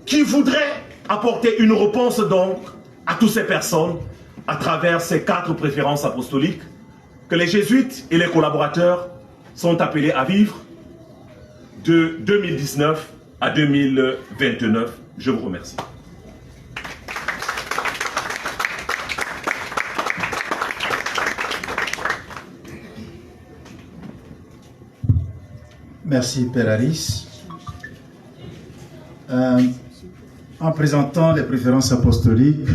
qui voudrait apporter une réponse donc à toutes ces personnes à travers ces 4 préférences apostoliques que les jésuites et les collaborateurs sont appelés à vivre de 2019 à 2029. Je vous remercie. Merci Père Harris. En présentant les préférences apostoliques,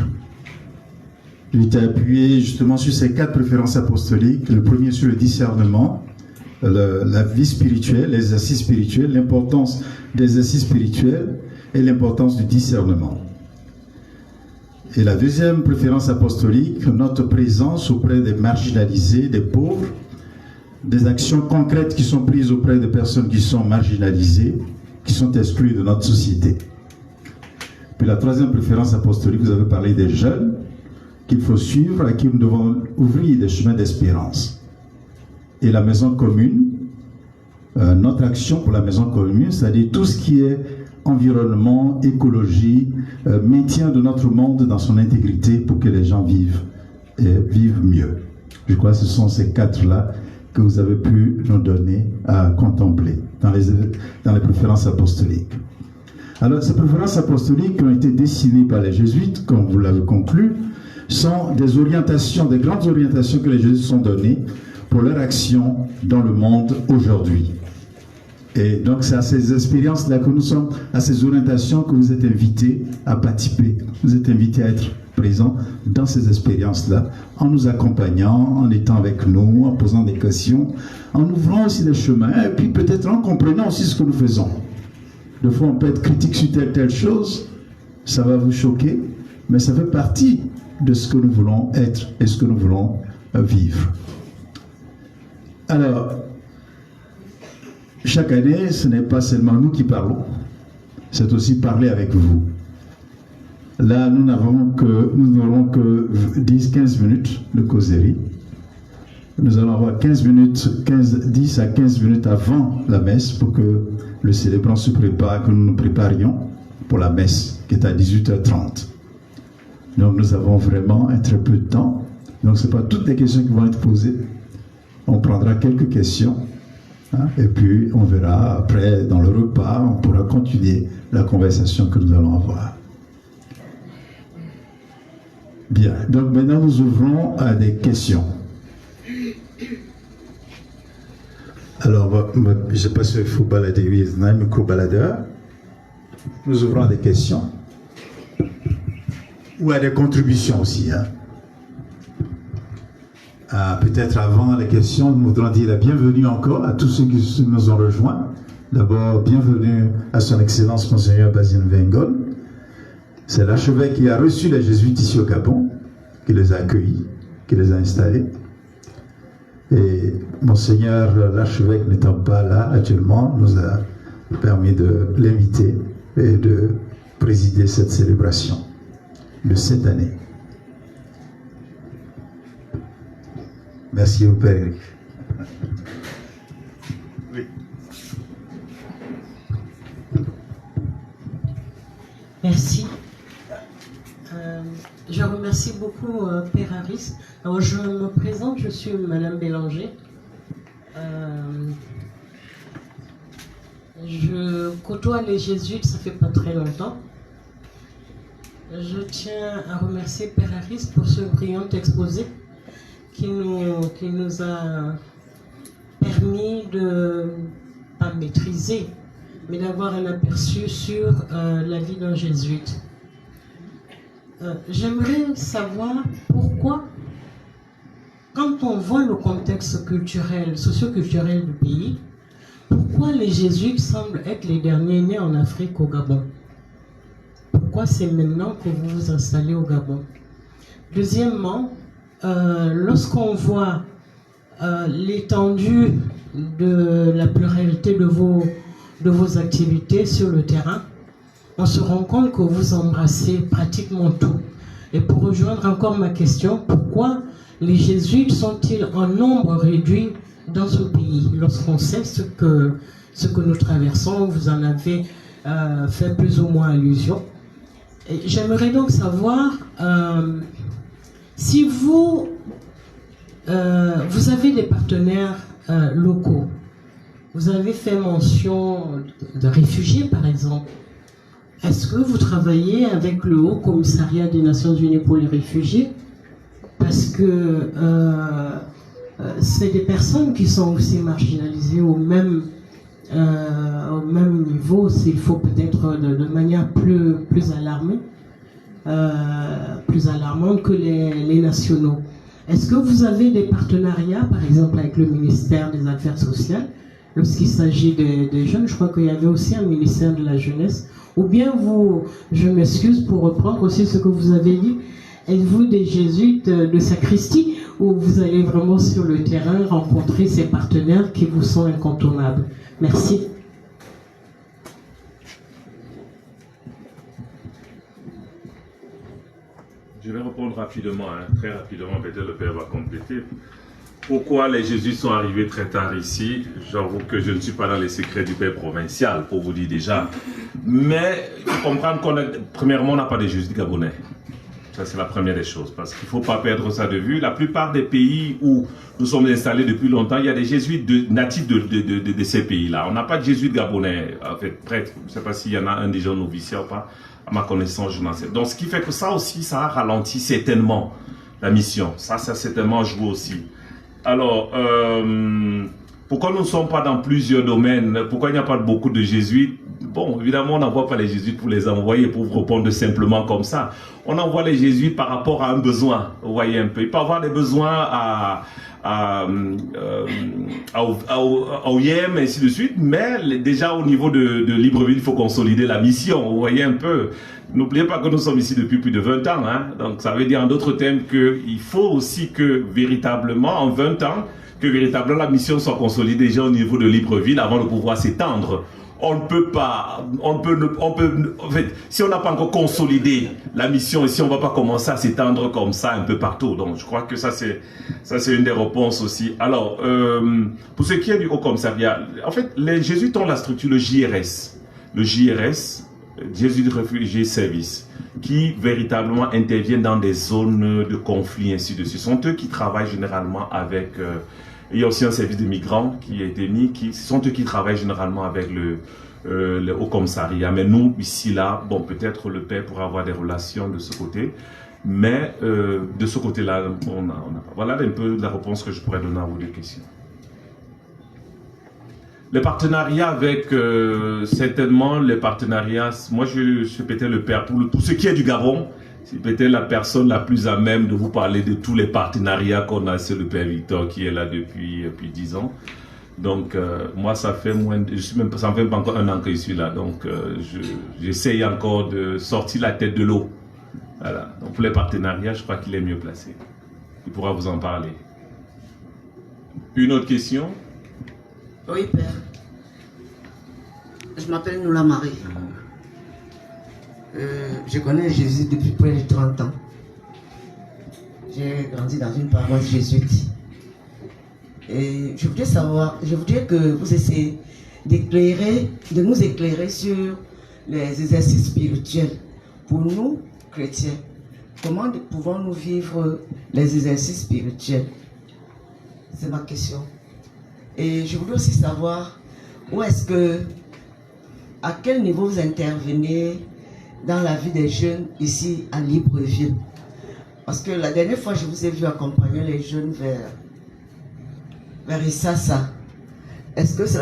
je m'étais appuyé justement sur ces 4 préférences apostoliques. Le premier sur le discernement, la vie spirituelle, l'exercice spirituel, l'importance des exercices spirituels et l'importance du discernement. Et la deuxième préférence apostolique, notre présence auprès des marginalisés, des pauvres, des actions concrètes qui sont prises auprès de personnes qui sont marginalisées, qui sont exclues de notre société. Puis la troisième préférence apostolique, vous avez parlé des jeunes qu'il faut suivre, à qui nous devons ouvrir des chemins d'espérance. Et la maison commune, notre action pour la maison commune, c'est-à-dire tout ce qui est environnement, écologie, maintien de notre monde dans son intégrité pour que les gens vivent mieux. Je crois que ce sont ces 4-là que vous avez pu nous donner à contempler dans les préférences apostoliques. Alors, ces préférences apostoliques qui ont été dessinées par les jésuites, comme vous l'avez conclu, sont des orientations, des grandes orientations que les jésuites ont données pour leur action dans le monde aujourd'hui. Et donc, c'est à ces expériences-là que nous sommes, à ces orientations que vous êtes invités à participer. Vous êtes invités à être présents dans ces expériences-là, en nous accompagnant, en étant avec nous, en posant des questions, en ouvrant aussi des chemins, et puis peut-être en comprenant aussi ce que nous faisons. Des fois, on peut être critique sur telle chose, ça va vous choquer, mais ça fait partie de ce que nous voulons être et ce que nous voulons vivre. Alors, chaque année, ce n'est pas seulement nous qui parlons, c'est aussi parler avec vous. Là, nous n'aurons que 10-15 minutes de causerie. Nous allons avoir 10 à 15 minutes avant la messe pour que le célébrant se prépare, que nous nous préparions pour la messe qui est à 18h30. Donc nous avons vraiment un très peu de temps. Donc ce n'est pas toutes les questions qui vont être posées. On prendra quelques questions. Et puis on verra après dans le repas, on pourra continuer la conversation que nous allons avoir. Bien, donc maintenant nous ouvrons à des questions. Alors, je ne sais pas si il faut balader, oui, il y a un micro-baladeur. Nous ouvrons à des questions. Ou à des contributions aussi. Peut-être avant les questions, nous voudrons dire la bienvenue encore à tous ceux qui nous ont rejoints. D'abord, bienvenue à son Excellence Monseigneur Basile Mbengon. C'est l'archevêque qui a reçu les jésuites ici au Gabon, qui les a accueillis, qui les a installés. Et Monseigneur l'archevêque n'étant pas là actuellement, nous a permis de l'inviter et de présider cette célébration de cette année. Merci au Père Eric. Oui. Merci. Je remercie beaucoup Père Harris. Alors je me présente, je suis Madame Bélanger. Je côtoie les jésuites, ça fait pas très longtemps. Je tiens à remercier Père Harris pour ce brillant exposé qui nous a permis de pas maîtriser, mais d'avoir un aperçu sur la vie d'un jésuite. J'aimerais savoir pourquoi, quand on voit le contexte culturel, socio-culturel du pays, pourquoi les jésuites semblent être les derniers nés en Afrique au Gabon? Pourquoi c'est maintenant que vous vous installez au Gabon? Deuxièmement, lorsqu'on voit l'étendue de la pluralité de vos activités sur le terrain, on se rend compte que vous embrassez pratiquement tout. Et pour rejoindre encore ma question, pourquoi les jésuites sont-ils en nombre réduit dans ce pays, lorsqu'on sait ce que nous traversons? Vous en avez fait plus ou moins allusion. J'aimerais donc savoir si vous avez des partenaires locaux. Vous avez fait mention de réfugiés, par exemple. Est-ce que vous travaillez avec le Haut Commissariat des Nations Unies pour les réfugiés? Parce que c'est des personnes qui sont aussi marginalisées au même niveau, s'il faut peut-être de manière plus alarmante que les nationaux. Est-ce que vous avez des partenariats, par exemple avec le ministère des Affaires sociales, lorsqu'il s'agit des jeunes? Je crois qu'il y avait aussi un ministère de la jeunesse. Ou bien vous, je m'excuse pour reprendre aussi ce que vous avez dit, êtes-vous des jésuites de sacristie, ou vous allez vraiment sur le terrain rencontrer ces partenaires qui vous sont incontournables? Merci. Je vais répondre rapidement, très rapidement, peut-être le Père va compléter. Pourquoi les jésuites sont arrivés très tard ici? J'avoue que je ne suis pas dans les secrets du Père provincial, pour vous dire déjà. Mais il faut comprendre premièrement, on n'a pas de jésuites gabonais. Ça, c'est la première des choses, parce qu'il ne faut pas perdre ça de vue. La plupart des pays où nous sommes installés depuis longtemps, il y a des jésuites natifs de ces pays-là. On n'a pas de jésuites gabonais, en fait, prêtres. Je ne sais pas s'il y en a un déjà novicié ou pas. À ma connaissance, je n'en sais pas. Donc, ce qui fait que ça aussi, ça a ralenti certainement la mission. Ça certainement joué aussi. Alors, pourquoi nous ne sommes pas dans plusieurs domaines? Pourquoi il n'y a pas beaucoup de jésuites? Bon, évidemment, on n'envoie pas les jésuites pour les envoyer, pour vous répondre simplement comme ça. On envoie les jésuites par rapport à un besoin, vous voyez un peu. Il peut y avoir des besoins à OIM, et ainsi de suite, mais déjà au niveau de Libreville, il faut consolider la mission, vous voyez un peu. N'oubliez pas que nous sommes ici depuis plus de 20 ans, donc ça veut dire en d'autres termes qu'il faut aussi que véritablement, en 20 ans, que véritablement la mission soit consolidée déjà au niveau de Libreville avant de pouvoir s'étendre. On ne peut pas, en fait, si on n'a pas encore consolidé la mission et si on ne va pas commencer à s'étendre comme ça un peu partout. Donc, je crois que ça, c'est une des réponses aussi. Alors, pour ce qui est du Haut Commissariat, en fait, les jésuites ont la structure, le JRS. Le JRS, Jésuites Réfugiés Service, qui véritablement interviennent dans des zones de conflit, ainsi de suite. Ce sont eux qui travaillent généralement avec... il y a aussi un service de migrants qui a été mis, ce sont eux qui travaillent généralement avec le Haut Commissariat. Mais nous, ici, là, bon, peut-être le Père pourra avoir des relations de ce côté, mais de ce côté-là, on n'a pas. Voilà un peu la réponse que je pourrais donner à vos deux questions. Les partenariats avec, certainement, les partenariats, moi je suis peut-être le Père, pour ce qui est du Gabon, c'est peut-être la personne la plus à même de vous parler de tous les partenariats qu'on a, c'est le Père Victor qui est là depuis 10 ans. Donc, moi, ça fait moins, ça ne fait pas encore un an que je suis là. Donc, j'essaye encore de sortir la tête de l'eau. Voilà. Donc, pour les partenariats, je crois qu'il est mieux placé. Il pourra vous en parler. Une autre question? Oui, Père. Je m'appelle Noula Marie. Je connais Jésus depuis près de 30 ans. J'ai grandi dans une paroisse jésuite. Et je voudrais que vous essayez de nous éclairer sur les exercices spirituels. Pour nous, chrétiens, comment pouvons-nous vivre les exercices spirituels? C'est ma question. Et je voudrais aussi savoir à quel niveau vous intervenez dans la vie des jeunes ici à Libreville. Parce que la dernière fois, je vous ai vu accompagner les jeunes vers Issassa. Est-ce que c'est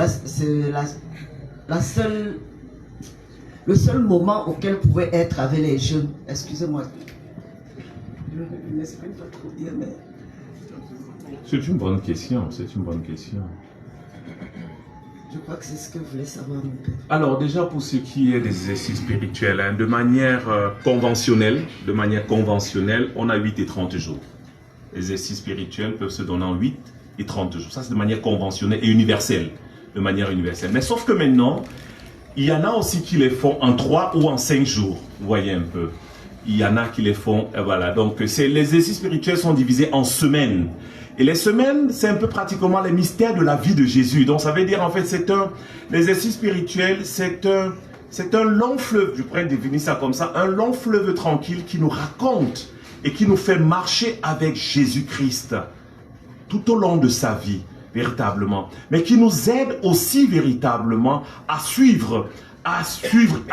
le seul moment auquel vous pouvez être avec les jeunes? Excusez-moi. Je ne m'exprime pas trop bien, mais... C'est une bonne question, c'est une bonne question. Je crois que c'est ce que vous voulez savoir, mon père. Alors déjà pour ce qui est des exercices spirituels, de manière conventionnelle, on a 8 et 30 jours. Les exercices spirituels peuvent se donner en 8 et 30 jours. Ça c'est de manière conventionnelle et universelle. Mais sauf que maintenant, il y en a aussi qui les font en 3 ou en 5 jours. Vous voyez un peu. Il y en a qui les font, voilà. Donc les exercices spirituels sont divisés en semaines. Et les semaines, c'est un peu pratiquement les mystères de la vie de Jésus. Donc ça veut dire en fait, l'exercice spirituel, c'est C'est un long fleuve, je pourrais définir ça comme ça, un long fleuve tranquille qui nous raconte et qui nous fait marcher avec Jésus-Christ tout au long de sa vie, véritablement. Mais qui nous aide aussi véritablement à suivre, à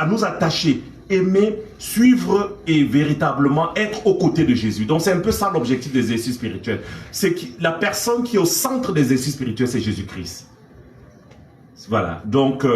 nous attacher, aimer, suivre et véritablement être aux côtés de Jésus. Donc c'est un peu ça l'objectif des exercices spirituels. C'est que la personne qui est au centre des exercices spirituels, c'est Jésus-Christ. Voilà, donc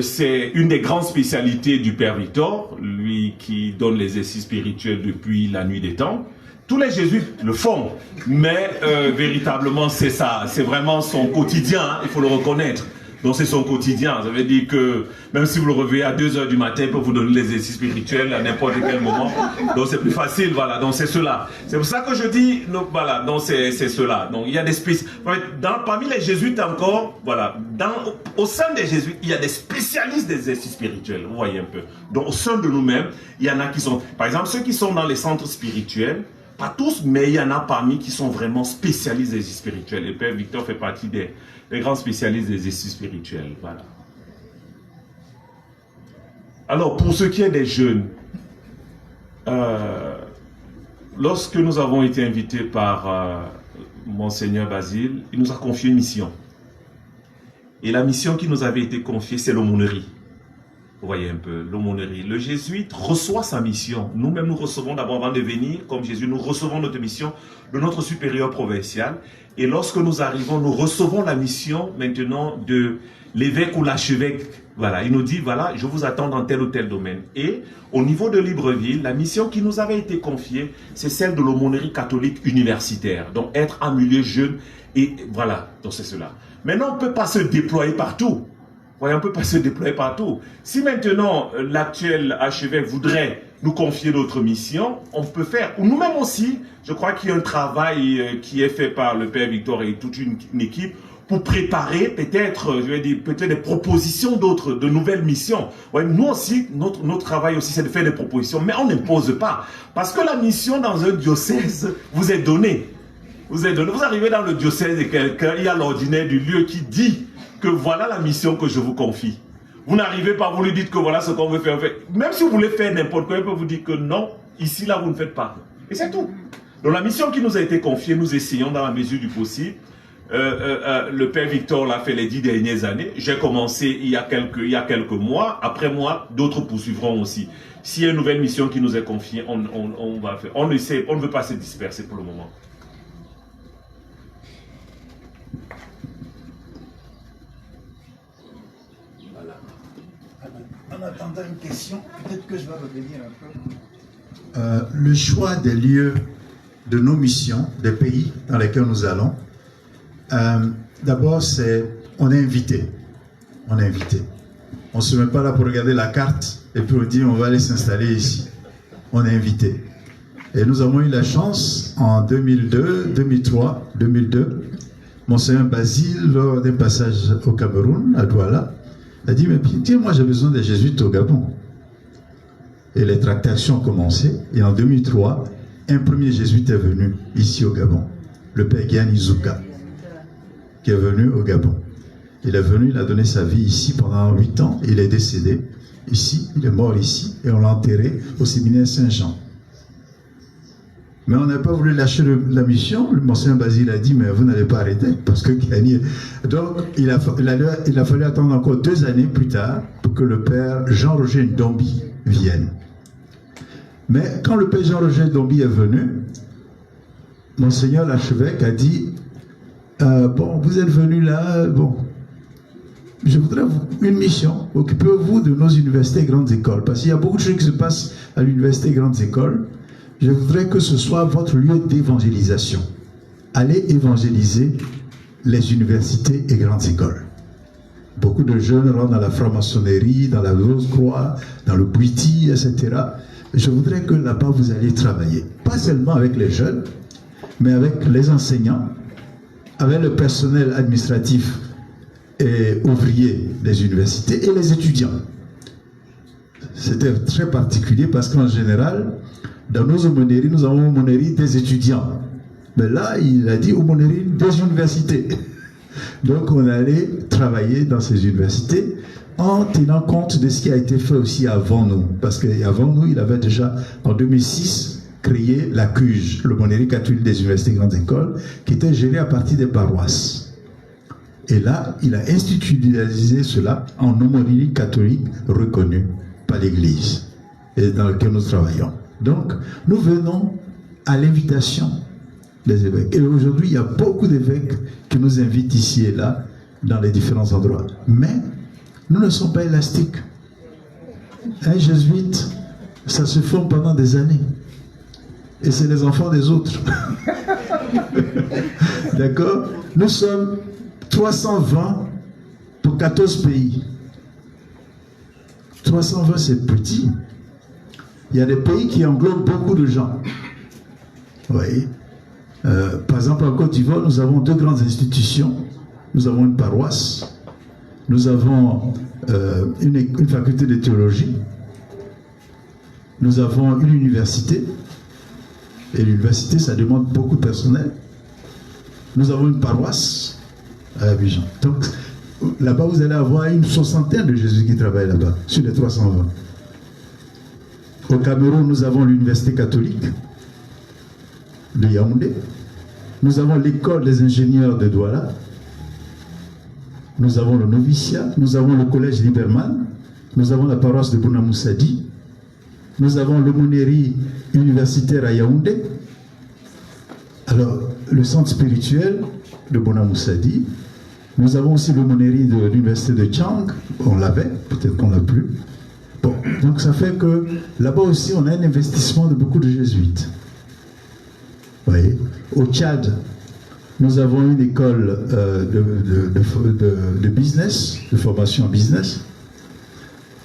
c'est une des grandes spécialités du Père Victor, lui qui donne les exercices spirituels depuis la nuit des temps. Tous les jésuites le font, mais véritablement c'est ça, c'est vraiment son quotidien, hein, il faut le reconnaître. Donc c'est son quotidien, ça veut dire que même si vous le réveillez à 2 h du matin, il peut vous donner les exercices spirituels à n'importe quel moment. Donc c'est plus facile, voilà, donc c'est cela. C'est pour ça que je dis, donc, voilà, donc c'est cela. Donc il y a des parmi les jésuites encore, voilà, au sein des jésuites, il y a des spécialistes des exercices spirituels, vous voyez un peu. Donc au sein de nous-mêmes, il y en a qui sont, par exemple ceux qui sont dans les centres spirituels, pas tous, mais il y en a parmi qui sont vraiment spécialistes des exercices spirituels. Et Père Victor fait partie des grands spécialistes des exercices spirituels. Voilà. Alors, pour ce qui est des jeunes, lorsque nous avons été invités par Monseigneur Basile, il nous a confié une mission. Et la mission qui nous avait été confiée, c'est l'aumônerie. Vous voyez un peu, l'aumônerie. Le jésuite reçoit sa mission. Nous-mêmes, nous recevons d'abord, avant de venir, comme Jésus, nous recevons notre mission de notre supérieur provincial. Et lorsque nous arrivons, nous recevons la mission maintenant de l'évêque ou l'archevêque. Voilà, il nous dit, voilà, je vous attends dans tel ou tel domaine. Et au niveau de Libreville, la mission qui nous avait été confiée, c'est celle de l'aumônerie catholique universitaire. Donc, être en milieu jeune, et voilà, donc c'est cela. Maintenant, on ne peut pas se déployer partout. On ne peut pas se déployer partout. Si maintenant l'actuel archevêque voudrait nous confier d'autres missions, on peut faire. Ou nous-mêmes aussi, je crois qu'il y a un travail qui est fait par le Père Victor et toute une équipe pour préparer peut-être, je vais dire, peut-être des propositions d'autres, de nouvelles missions. Ouais, nous aussi, notre travail aussi, c'est de faire des propositions, mais on n'impose pas. Parce que la mission dans un diocèse vous est donnée. Vous arrivez dans le diocèse et quelqu'un, il y a l'ordinaire du lieu qui dit que voilà la mission que je vous confie. Vous n'arrivez pas, vous lui dites que voilà ce qu'on veut faire. Même si vous voulez faire n'importe quoi, il peut vous dire que non, ici, là, vous ne faites pas. Et c'est tout. Donc la mission qui nous a été confiée, nous essayons dans la mesure du possible. Le Père Victor l'a fait les 10 dernières années. J'ai commencé il y a quelques mois. Après moi, d'autres poursuivront aussi. S'il y a une nouvelle mission qui nous est confiée, on va faire. On ne veut pas se disperser pour le moment. En attendant une question, peut-être que je vais revenir un peu. Le choix des lieux de nos missions, des pays dans lesquels nous allons, d'abord, on est invité. On est invité. On ne se met pas là pour regarder la carte et puis on dit on va aller s'installer ici. On est invité. Et nous avons eu la chance en 2002, Monseigneur Basile, lors d'un passage au Cameroun, à Douala, a dit, mais tiens, moi j'ai besoin des jésuites au Gabon. Et les tractations ont commencé. Et en 2003, un premier jésuite est venu ici au Gabon, le père Gianni Zuka, qui est venu au Gabon. Il est venu, il a donné sa vie ici pendant 8 ans, il est décédé ici, il est mort ici, et on l'a enterré au séminaire Saint-Jean. Mais on n'a pas voulu lâcher la mission. Le Monseigneur Basile a dit, mais vous n'allez pas arrêter, parce que Gianni... Donc, il a fallu attendre encore 2 années plus tard pour que le père Jean-Roger Ndombi vienne. Mais quand le père Jean-Roger Ndombi est venu, Monseigneur l'archevêque a dit, bon, vous êtes venu là, bon, je voudrais une mission, occupez-vous de nos universités et grandes écoles, parce qu'il y a beaucoup de choses qui se passent à l'université et grandes écoles. Je voudrais que ce soit votre lieu d'évangélisation. Allez évangéliser les universités et grandes écoles. Beaucoup de jeunes rentrent dans la franc-maçonnerie, dans la Rose-Croix, dans le Bouiti, etc. Je voudrais que là-bas vous alliez travailler. Pas seulement avec les jeunes, mais avec les enseignants, avec le personnel administratif et ouvrier des universités et les étudiants. C'était très particulier parce qu'en général, dans nos aumôneries, nous avons aumônerie des étudiants. Mais là, il a dit aumônerie des universités. Donc, on allait travailler dans ces universités en tenant compte de ce qui a été fait aussi avant nous. Parce qu'avant nous, il avait déjà, en 2006, créé la CUJ, l'aumônerie catholique des universités et grandes écoles, qui était gérée à partir des paroisses. Et là, il a institutionnalisé cela en aumônerie catholique reconnue par l'Église et dans laquelle nous travaillons. Donc, nous venons à l'invitation des évêques. Et aujourd'hui, il y a beaucoup d'évêques qui nous invitent ici et là, dans les différents endroits. Mais nous ne sommes pas élastiques. Un jésuite, ça se forme pendant des années. Et c'est les enfants des autres. D'accord? Nous sommes 320 pour 14 pays. 320, c'est petit. Il y a des pays qui englobent beaucoup de gens. Vous voyez? Par exemple, en Côte d'Ivoire, nous avons 2 grandes institutions. Nous avons une paroisse. Nous avons une faculté de théologie. Nous avons une université. Et l'université, ça demande beaucoup de personnel. Nous avons une paroisse à Abidjan. Donc, là-bas, vous allez avoir une 60aine de Jésus qui travaillent là-bas, sur les 320. Au Cameroun, nous avons l'université catholique de Yaoundé. Nous avons l'école des ingénieurs de Douala. Nous avons le noviciat. Nous avons le collège Liberman. Nous avons la paroisse de Bouna Moussadi. Nous avons l'aumônerie universitaire à Yaoundé. Alors, le centre spirituel de Bouna Moussadi. Nous avons aussi l'aumônerie de l'université de Tchang. On l'avait, peut-être qu'on l'a plus. Bon, donc ça fait que là-bas aussi, on a un investissement de beaucoup de jésuites. Vous voyez, au Tchad, nous avons une école de business, de formation en business.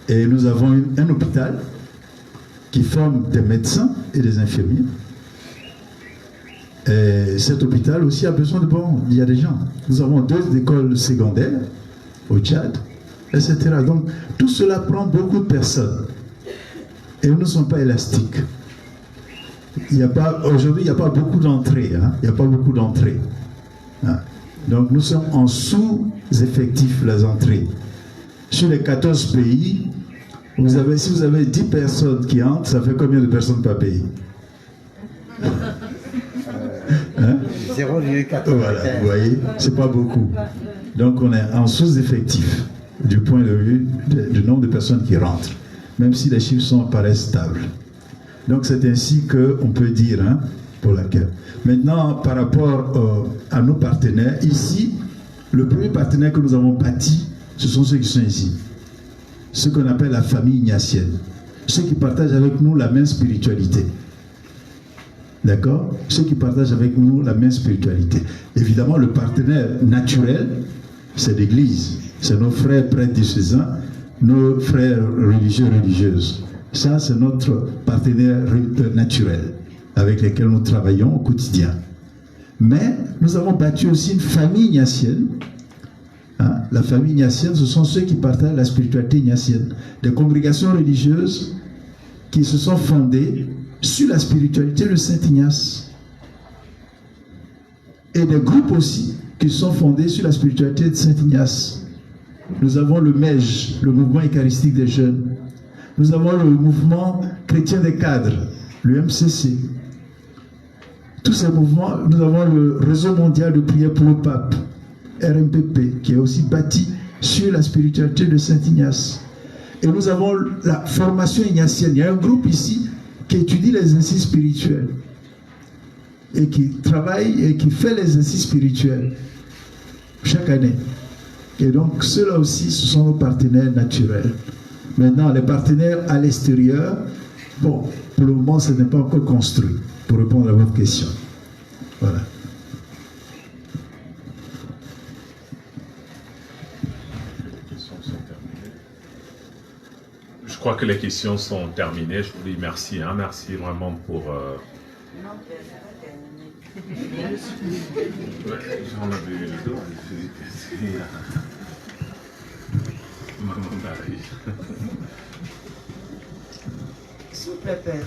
Et nous avons un hôpital qui forme des médecins et des infirmiers. Et cet hôpital aussi a besoin de bon, il y a des gens. Nous avons 2 écoles secondaires au Tchad, etc. Donc tout cela prend beaucoup de personnes. Et nous ne sommes pas élastiques. Aujourd'hui, il n'y a pas beaucoup d'entrées. Hein? Il n'y a pas beaucoup d'entrées. Hein? Donc nous sommes en sous-effectif les entrées. Sur les 14 pays, si vous avez 10 personnes qui entrent, ça fait combien de personnes par pays? Hein? 0,4. Voilà, vous voyez, c'est pas beaucoup. Donc on est en sous-effectif du point de vue du nombre de personnes qui rentrent, même si les chiffres paraissent stables. Donc c'est ainsi qu'on peut dire, hein, pour laquelle. Maintenant, par rapport à nos partenaires, ici, le premier partenaire que nous avons bâti, ce sont ceux qui sont ici. Ce qu'on appelle la famille ignatienne. Ceux qui partagent avec nous la même spiritualité. D'accord? Ceux qui partagent avec nous la même spiritualité. Évidemment, le partenaire naturel, c'est l'Église. C'est nos frères prêtres diocésains, nos frères religieux, religieuses. Ça, c'est notre partenaire naturel avec lequel nous travaillons au quotidien. Mais nous avons bâti aussi une famille ignatienne. Hein? La famille ignatienne, ce sont ceux qui partagent la spiritualité ignatienne. Des congrégations religieuses qui se sont fondées sur la spiritualité de Saint Ignace. Et des groupes aussi qui sont fondés sur la spiritualité de Saint Ignace. Nous avons le MEJ, le mouvement eucharistique des jeunes. Nous avons le mouvement chrétien des cadres, le MCC. Tous ces mouvements, nous avons le réseau mondial de prière pour le pape, RMPP, qui est aussi bâti sur la spiritualité de Saint Ignace. Et nous avons la formation ignatienne. Il y a un groupe ici qui étudie les exercices spirituels et qui travaille et qui fait les exercices spirituels chaque année. Et donc ceux-là aussi, ce sont nos partenaires naturels. Maintenant, les partenaires à l'extérieur, bon, pour le moment, ce n'est pas encore construit, pour répondre à votre question. Voilà. Je crois que les questions sont terminées. Je vous dis merci. Hein, merci vraiment pour... J'en avais eu le dos. S'il vous plaît, Père,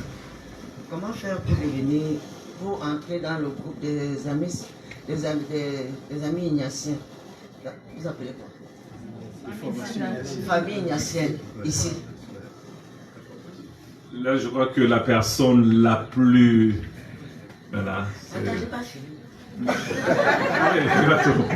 comment faire pour devenir, pour entrer dans le groupe des amis ignatiens? Vous appelez quoi? Famille ignatienne, ici. Là, je crois que la personne la plus... Voilà. Attends, j'ai pas fini. Oui, il va te répondre.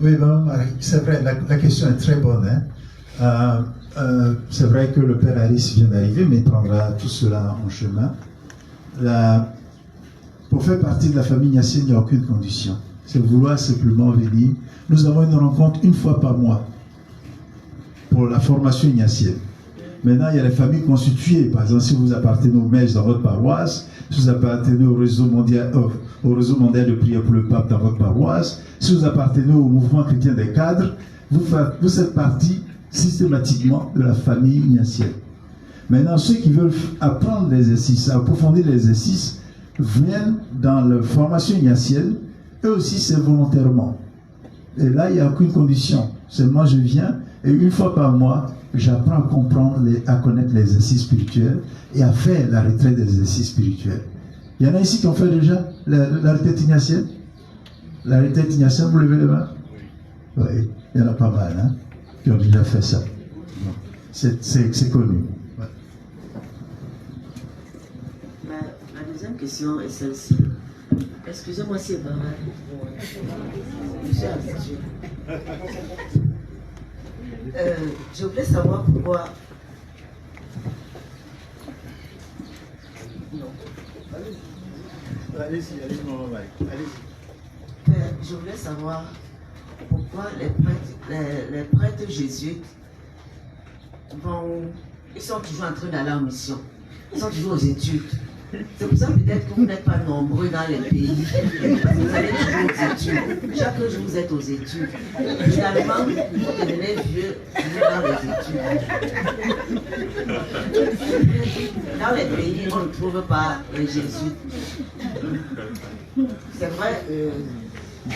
Oui, Maman Marie, c'est vrai, la question est très bonne. Hein. C'est vrai que le Père Harris vient d'arriver, mais il prendra tout cela en chemin. Pour faire partie de la famille ignatienne, il n'y a aucune condition. C'est vouloir simplement venir. Nous avons une rencontre une fois par mois pour la formation ignatienne. Maintenant, il y a les familles constituées. Par exemple, si vous appartenez au MEJ dans votre paroisse, si vous appartenez au réseau mondial de prière pour le pape dans votre paroisse, si vous appartenez au mouvement chrétien des cadres, vous faites partie systématiquement de la famille ignatienne. Maintenant, ceux qui veulent apprendre l'exercice, approfondir l'exercice, viennent dans la formation ignatienne. Eux aussi, c'est volontairement. Et là, il n'y a aucune condition. Seulement, je viens et une fois par mois, j'apprends à comprendre, à connaître l'exercice spirituel et à faire la retraite des exercices spirituels. Il y en a ici qui ont fait déjà la retraite ignatienne. La retraite ignatienne, vous levez les mains? Oui, il y en a pas mal, hein, qui ont déjà fait ça. C'est connu. Ouais. La deuxième question est celle-ci. Excusez-moi si c'est pas mal. Je suis habituée. Je voulais savoir pourquoi. Non. Allez-y, Maman Marie. Allez-y. Je voulais savoir pourquoi les prêtres jésuites ils sont toujours en train d'aller en mission. Ils sont toujours aux études. C'est pour ça peut-être que vous n'êtes pas nombreux dans les pays. Parce que vous allez toujours aux études. Chaque jour vous êtes aux études. Finalement, vous devenez vieux dans les études. Dans les pays, on ne trouve pas les jésuites. C'est vrai,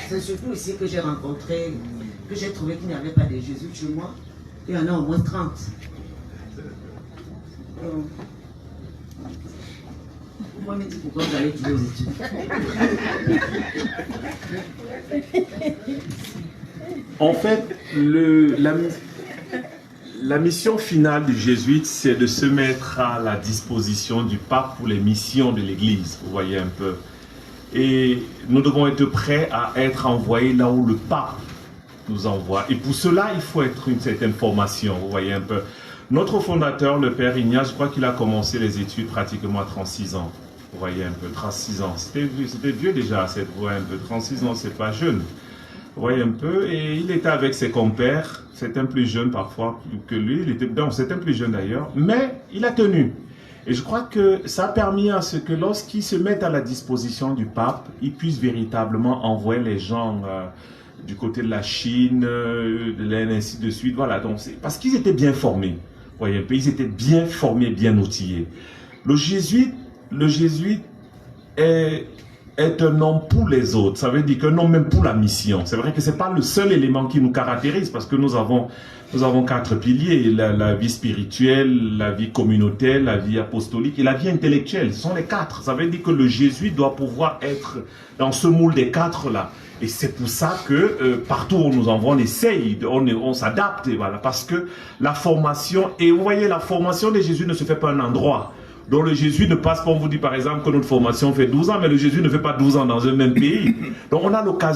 c'est surtout ici que j'ai rencontré, que j'ai trouvé qu'il n'y avait pas de jésuites chez moi. Il y en a au moins 30. Moi, me dis pourquoi vous allez toujours aux études. En fait, la mission finale du jésuite, c'est de se mettre à la disposition du pape pour les missions de l'Église, vous voyez un peu. Et nous devons être prêts à être envoyés là où le pape nous envoie. Et pour cela, il faut être une certaine formation, vous voyez un peu. Notre fondateur, le Père Ignace, je crois qu'il a commencé les études pratiquement à 36 ans. Vous voyez un peu, 36 ans. C'était vieux déjà, cette voix un peu. 36 ans, c'est pas jeune. Vous voyez un peu. Et il était avec ses compères. Certains plus jeunes parfois que lui. Certains plus jeunes d'ailleurs. Mais il a tenu. Et je crois que ça a permis à ce que lorsqu'il se met à la disposition du pape, il puisse véritablement envoyer les gens du côté de la Chine, de l'Inde, ainsi de suite. Voilà. Donc, parce qu'ils étaient bien formés. Vous voyez un peu. Ils étaient bien formés, bien outillés. Le jésuite est un homme pour les autres. Ça veut dire qu'un homme même pour la mission. C'est vrai que ce n'est pas le seul élément qui nous caractérise parce que nous avons 4 piliers. La vie spirituelle, la vie communautaire, la vie apostolique et la vie intellectuelle. Ce sont les 4. Ça veut dire que le jésuite doit pouvoir être dans ce moule des 4 là. Et c'est pour ça que partout où on nous envoie, on essaye, on s'adapte. Voilà, parce que la formation, et vous voyez, la formation des jésuites ne se fait pas à un endroit. Donc le jésuite ne passe pas, on vous dit par exemple que notre formation fait 12 ans, mais le jésuite ne fait pas 12 ans dans un même pays. Donc on a l'occasion